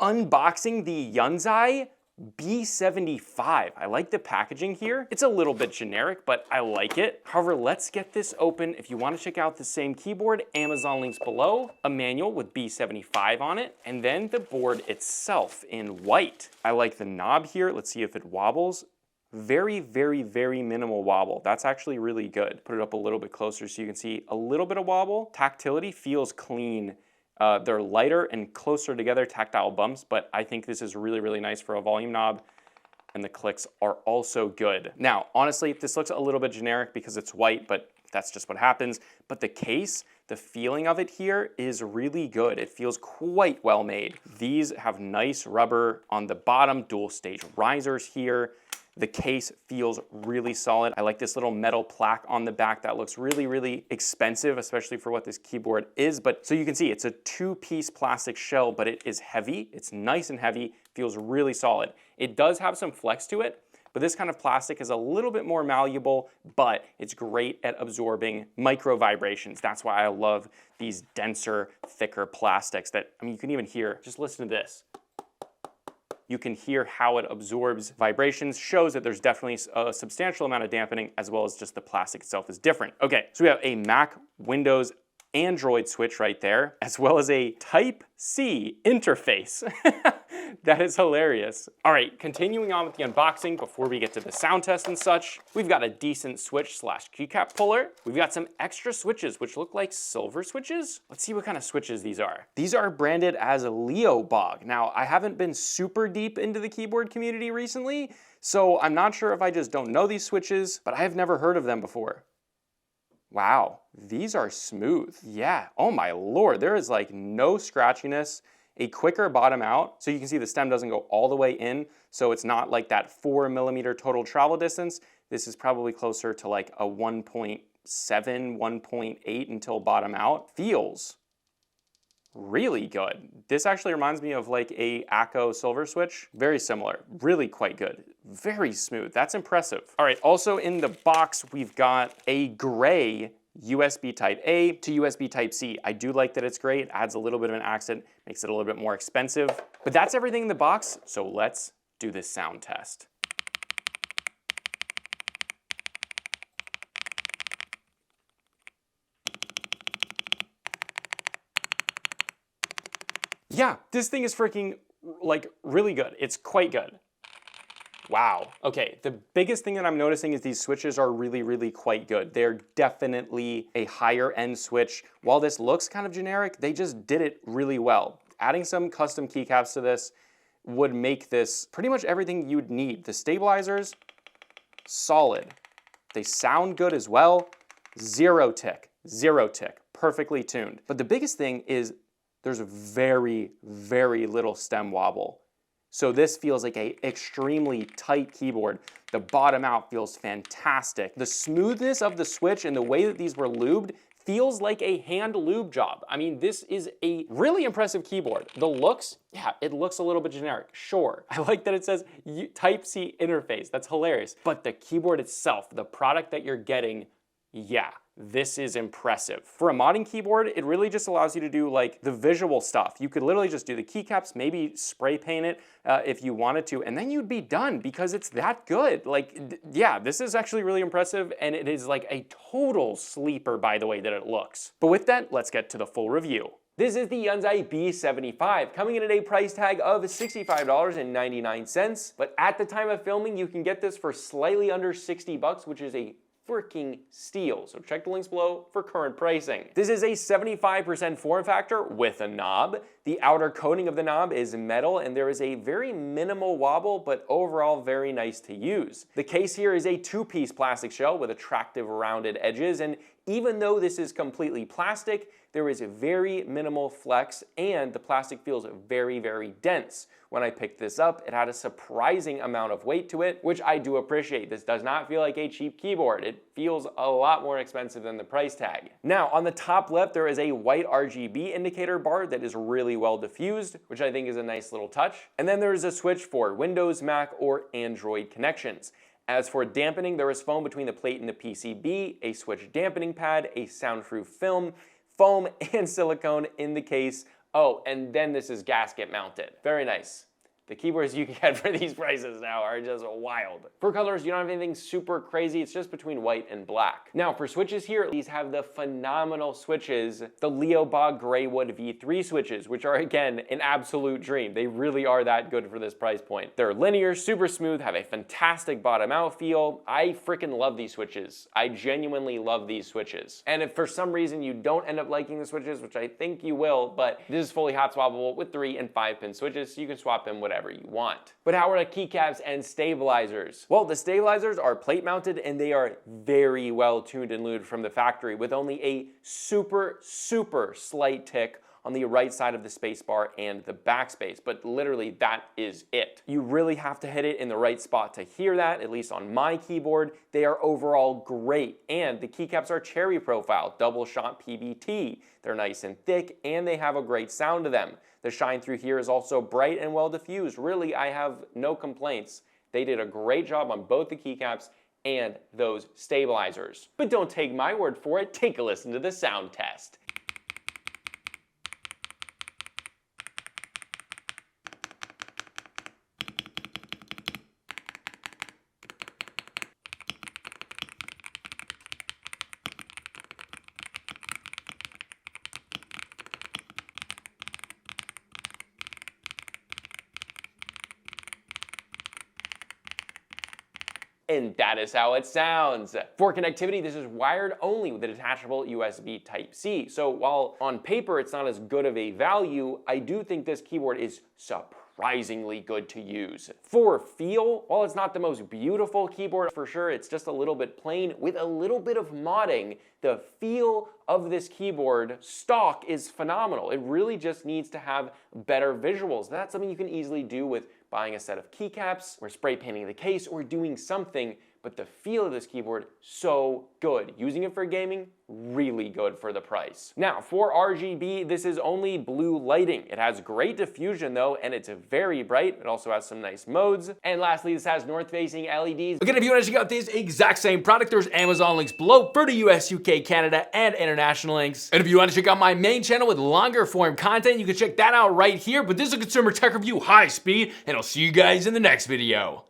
unboxing the Yunzii B75. I like the packaging here. It's a little bit generic, but I like it. However, let's get this open. If you want to check out the same keyboard, Amazon links below, a manual with B75 on it, and then the board itself in white. I like the knob here. Let's see if it wobbles. Very, very, very minimal wobble. That's actually really good. Put it up a little bit closer so you can see a little bit of wobble. Tactility feels clean. They're lighter and closer together, tactile bumps, but I think this is really, really nice for a volume knob, and the clicks are also good. Now, honestly, this looks a little bit generic because it's white, but that's just what happens. But the case, the feeling of it here is really good. It feels quite well made. These have nice rubber on the bottom, dual stage risers here. The case feels really solid. I like this little metal plaque on the back that looks really, really expensive, especially for what this keyboard is. But so you can see it's a two-piece plastic shell, but it is heavy. It's nice and heavy, feels really solid. It does have some flex to it, but this kind of plastic is a little bit more malleable, but it's great at absorbing micro vibrations. That's why I love these denser, thicker plastics that, I mean, you can even hear, just listen to this. You can hear how it absorbs vibrations, shows that there's definitely a substantial amount of dampening, as well as just the plastic itself is different. Okay, so we have a Mac, Windows, Android switch right there, as well as a Type-C interface. That is hilarious. All right, continuing on with the unboxing before we get to the sound test and such, we've got a decent switch slash keycap puller. We've got some extra switches, which look like silver switches. Let's see what kind of switches these are. These are branded as Leobog. Now, I haven't been super deep into the keyboard community recently, so I'm not sure if I just don't know these switches, but I have never heard of them before. Wow, these are smooth. Yeah, oh my Lord, there is like no scratchiness, a quicker bottom out. So you can see the stem doesn't go all the way in, so it's not like that 4mm total travel distance. This is probably closer to like a 1.7, 1.8 until bottom out. Feels really good. This actually reminds me of like a Acco silver switch. Very similar, really quite good. Very smooth, that's impressive. All right, also in the box, we've got a gray USB Type A to USB Type C. I do like that it's gray. It adds a little bit of an accent, makes it a little bit more expensive. But that's everything in the box, so let's do this sound test. Yeah, this thing is freaking like really good. It's quite good. Wow. Okay, the biggest thing that I'm noticing is these switches are really, really quite good. They're definitely a higher end switch. While this looks kind of generic, they just did it really well. Adding some custom keycaps to this would make this pretty much everything you'd need. The stabilizers, solid. They sound good as well. Zero tick, perfectly tuned. But the biggest thing is there's very, very little stem wobble. So this feels like an extremely tight keyboard. The bottom out feels fantastic. The smoothness of the switch and the way that these were lubed feels like a hand lube job. I mean, this is a really impressive keyboard. The looks, yeah, it looks a little bit generic, sure. I like that it says Type-C interface, that's hilarious. But the keyboard itself, the product that you're getting, yeah, this is impressive. For a modding keyboard, it really just allows you to do like the visual stuff. You could literally just do the keycaps, maybe spray paint it if you wanted to, and then you'd be done because it's that good. Like, yeah, this is actually really impressive, and it is like a total sleeper by the way that it looks. But with that, let's get to the full review. This is the Yunzii B75, coming in at a price tag of $65.99, but at the time of filming, you can get this for slightly under 60 bucks, which is a freaking steal. So check the links below for current pricing. This is a 75% form factor with a knob. The outer coating of the knob is metal and there is a very minimal wobble, but overall very nice to use. The case here is a two-piece plastic shell with attractive rounded edges, and even though this is completely plastic, there is a very minimal flex and the plastic feels very, very dense. When I picked this up, it had a surprising amount of weight to it, which I do appreciate. This does not feel like a cheap keyboard. It feels a lot more expensive than the price tag. Now, on the top left, there is a white RGB indicator bar that is really well diffused, which I think is a nice little touch. And then there is a switch for Windows, Mac, or Android connections. As for dampening, there is foam between the plate and the PCB, a switch dampening pad, a soundproof film, foam and silicone in the case Oh, and then this is gasket mounted. Very nice. The keyboards you can get for these prices now are just wild. For colors, you don't have anything super crazy. It's just between white and black. Now for switches here, these have the phenomenal switches, the Leobog Greywood V3 switches, which are again, an absolute dream. They really are that good for this price point. They're linear, super smooth, have a fantastic bottom out feel. I freaking love these switches. I genuinely love these switches. And if for some reason you don't end up liking the switches, which I think you will, but this is fully hot swappable with 3 and 5 pin switches, so you can swap in whatever you want. But how are the keycaps and stabilizers? Well, the stabilizers are plate mounted and they are very well tuned and lued from the factory with only a super slight tick on the right side of the spacebar and the backspace, but literally that is it. You really have to hit it in the right spot to hear that, at least on my keyboard. They are overall great, and the keycaps are cherry profile, double shot PBT. They're nice and thick, and they have a great sound to them. The shine through here is also bright and well diffused. Really, I have no complaints. They did a great job on both the keycaps and those stabilizers. But don't take my word for it, take a listen to the sound test. And that is how it sounds. For connectivity, this is wired only with a detachable USB Type-C. So while on paper it's not as good of a value, I do think this keyboard is surprisingly good to use. For feel, while it's not the most beautiful keyboard for sure, it's just a little bit plain with a little bit of modding. The feel of this keyboard stock is phenomenal. It really just needs to have better visuals. That's something you can easily do with buying a set of keycaps or spray painting the case or doing something, but the feel of this keyboard, so good. Using it for gaming, really good for the price. Now, for RGB, this is only blue lighting. It has great diffusion though, and it's very bright. It also has some nice modes. And lastly, this has north-facing LEDs. Again, if you want to check out this exact same product, there's Amazon links below for the US, UK, Canada, and international links. And if you want to check out my main channel with longer form content, you can check that out right here. But this is a consumer tech review, high speed, and I'll see you guys in the next video.